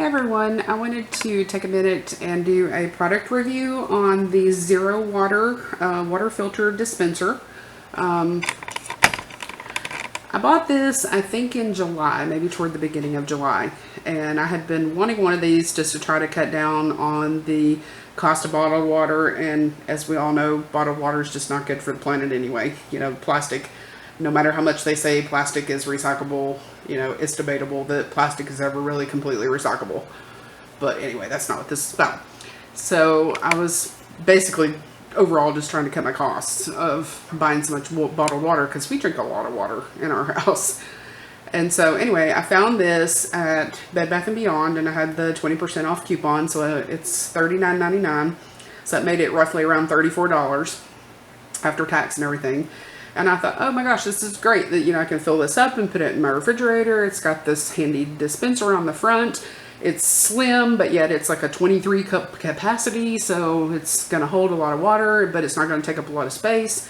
Hey everyone, I wanted to take a minute and do a product review on the ZeroWater water filter dispenser. I bought this, I think in July, maybe toward the beginning of July, and I had been wanting one of these just to try to cut down on the cost of bottled water, and as we all know, bottled water is just not good for the planet anyway. You know, plastic, no matter how much they say plastic is recyclable, you know, it's debatable that plastic is ever really completely recyclable. But anyway, that's not what this is about. So I was basically overall just trying to cut my costs of buying so much bottled water, because we drink a lot of water in our house. And so anyway, I found this at Bed Bath & Beyond, and I had the 20% off coupon, so it's $39.99. So that made it roughly around $34 after tax and everything. And I thought, oh my gosh, this is great that, you know, I can fill this up and put it in my refrigerator. It's got this handy dispenser on the front. It's slim, but yet it's like a 23 cup capacity, so it's going to hold a lot of water, but it's not going to take up a lot of space.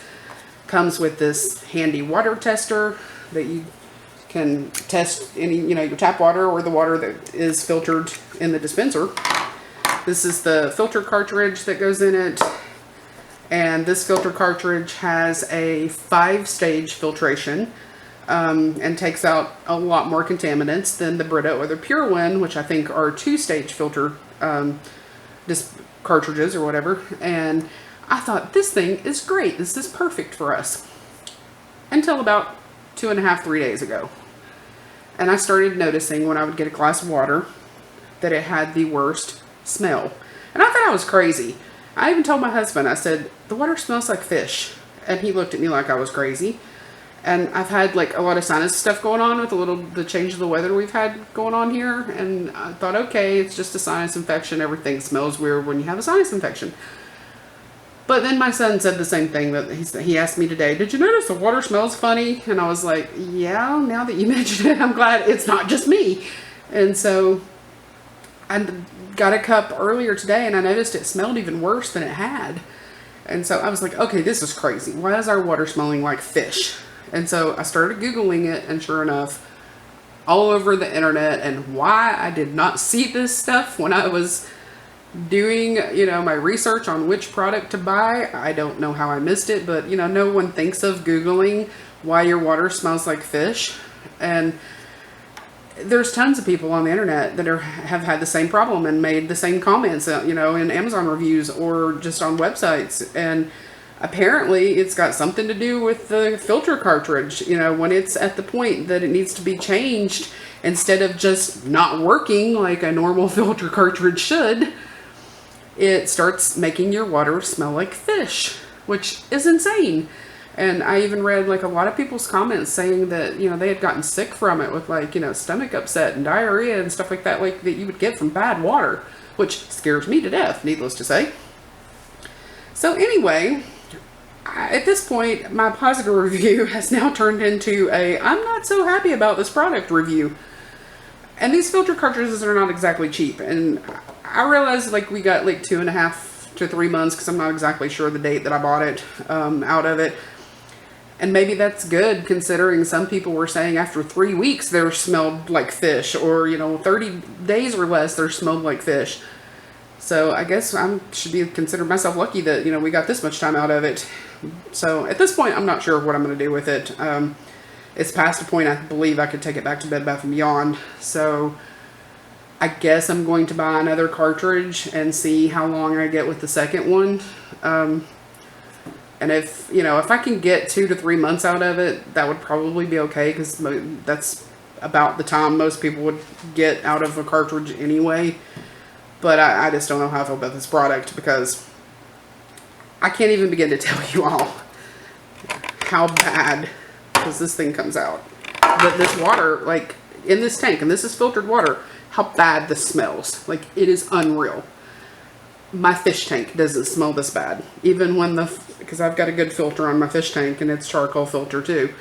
Comes with this handy water tester that you can test any, you know, your tap water or the water that is filtered in the dispenser. This is the filter cartridge that goes in it. And this filter cartridge has a 5-stage filtration and takes out a lot more contaminants than the Brita or the Pure One, which I think are 2-stage filter cartridges or whatever. And I thought, this thing is great. This is perfect for us. Until about 2.5, 3 days ago. And I started noticing when I would get a glass of water that it had the worst smell. And I thought I was crazy. I even told my husband, I said, the water smells like fish. And he looked at me like I was crazy. And I've had like a lot of sinus stuff going on with the change of the weather we've had going on here. And I thought, okay, it's just a sinus infection. Everything smells weird when you have a sinus infection. But then my son said the same thing. That he asked me today, did you notice the water smells funny? And I was like, yeah, now that you mention it, I'm glad it's not just me. And so I got a cup earlier today, and I noticed it smelled even worse than it had. And so I was like, okay, this is crazy. Why is our water smelling like fish? And so I started Googling it, and sure enough, all over the internet, and why I did not see this stuff when I was doing, you know, my research on which product to buy, I don't know how I missed it, but, you know, no one thinks of Googling why your water smells like fish. And there's tons of people on the internet that have had the same problem and made the same comments, you know, in Amazon reviews or just on websites. And apparently it's got something to do with the filter cartridge. You know, when it's at the point that it needs to be changed, instead of just not working like a normal filter cartridge should, it starts making your water smell like fish, which is insane. And I even read like a lot of people's comments saying that, you know, they had gotten sick from it with like, you know, stomach upset and diarrhea and stuff like that, like that you would get from bad water, which scares me to death, needless to say. So anyway, at this point, my positive review has now turned into a I'm not so happy about this product review. And these filter cartridges are not exactly cheap. And I realized like we got like 2.5 to 3 months, because I'm not exactly sure the date that I bought it out of it. And maybe that's good, considering some people were saying after 3 weeks they smelled like fish, or, you know, 30 days or less they smelled like fish. So I guess I should be consider myself lucky that, you know, we got this much time out of it. So at this point, I'm not sure what I'm going to do with it. It's past the point I believe I could take it back to Bed Bath & Beyond. So I guess I'm going to buy another cartridge and see how long I get with the second one. And if, you know, if I can get 2 to 3 months out of it, that would probably be okay, because that's about the time most people would get out of a cartridge anyway. But I just don't know how I feel about this product, because I can't even begin to tell you all how bad, because this thing comes out, that this water, like in this tank, and this is filtered water, how bad this smells. Like, it is unreal. My fish tank doesn't smell this bad. Even when because I've got a good filter on my fish tank, and it's charcoal filter too.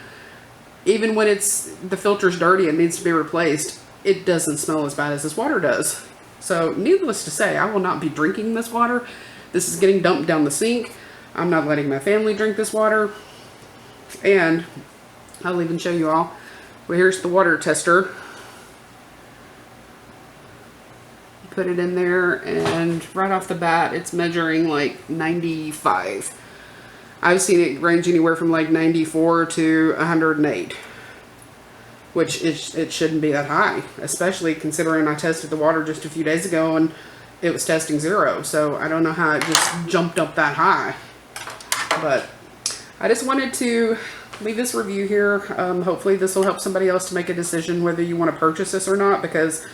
Even when the filter's dirty and needs to be replaced, it doesn't smell as bad as this water does. So needless to say, I will not be drinking this water. This is getting dumped down the sink. I'm not letting my family drink this water. And I'll even show you all. Well, here's the water tester. put it in there, and right off the bat, it's measuring like 95. I've seen it range anywhere from like 94 to 108, which it shouldn't be that high, especially considering I tested the water just a few days ago and it was testing 0. So I don't know how it just jumped up that high. But I just wanted to leave this review here. Hopefully this will help somebody else to make a decision whether you want to purchase this or not, because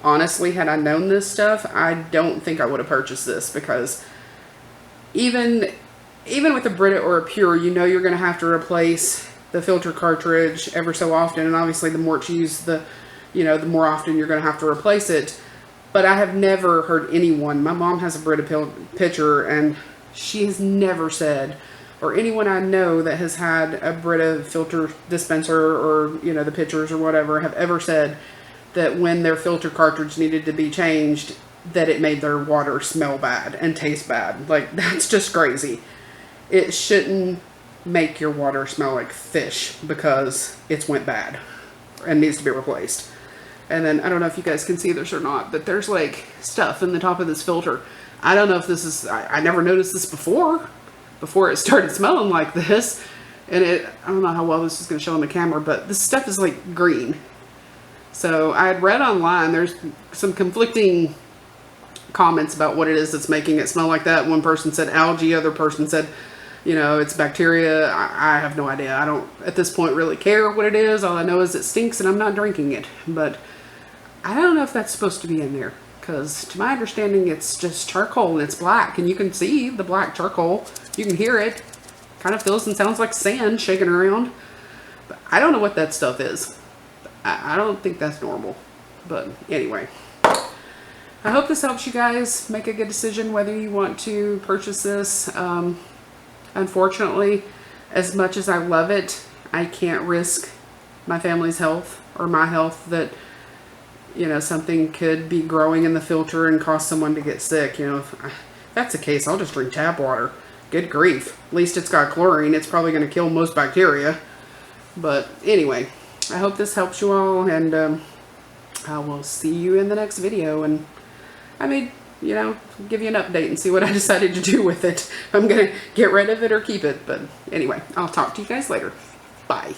honestly, had I known this stuff, I don't think I would have purchased this, because even with a Brita or a Pure, you know you're going to have to replace the filter cartridge ever so often, and obviously the more it's used, the more often you're going to have to replace it. But I have never heard anyone, my mom has a Brita pitcher, and she has never said, or anyone I know that has had a Brita filter dispenser or, the pitchers or whatever, have ever said that when their filter cartridge needed to be changed, that it made their water smell bad and taste bad. Like, that's just crazy. It shouldn't make your water smell like fish because it's went bad and needs to be replaced. And then, I don't know if you guys can see this or not, but there's like stuff in the top of this filter. I don't know if this is, I never noticed this before it started smelling like this. And I don't know how well this is going to show on the camera, but this stuff is like green. So I had read online, there's some conflicting comments about what it is that's making it smell like that. One person said algae, other person said, it's bacteria. I have no idea. I don't, at this point, really care what it is. All I know is it stinks and I'm not drinking it. But I don't know if that's supposed to be in there, because to my understanding, it's just charcoal and it's black. And you can see the black charcoal. You can hear it. Kind of feels and sounds like sand shaking around. But I don't know what that stuff is. I don't think that's normal. But anyway, I hope this helps you guys make a good decision whether you want to purchase this. Unfortunately, as much as I love it, I can't risk my family's health or my health that, something could be growing in the filter and cause someone to get sick. If that's the case, I'll just drink tap water. Good grief. At least it's got chlorine. It's probably going to kill most bacteria. But anyway, I hope this helps you all, and I will see you in the next video. And I may, give you an update and see what I decided to do with it. If I'm going to get rid of it or keep it. But anyway, I'll talk to you guys later. Bye.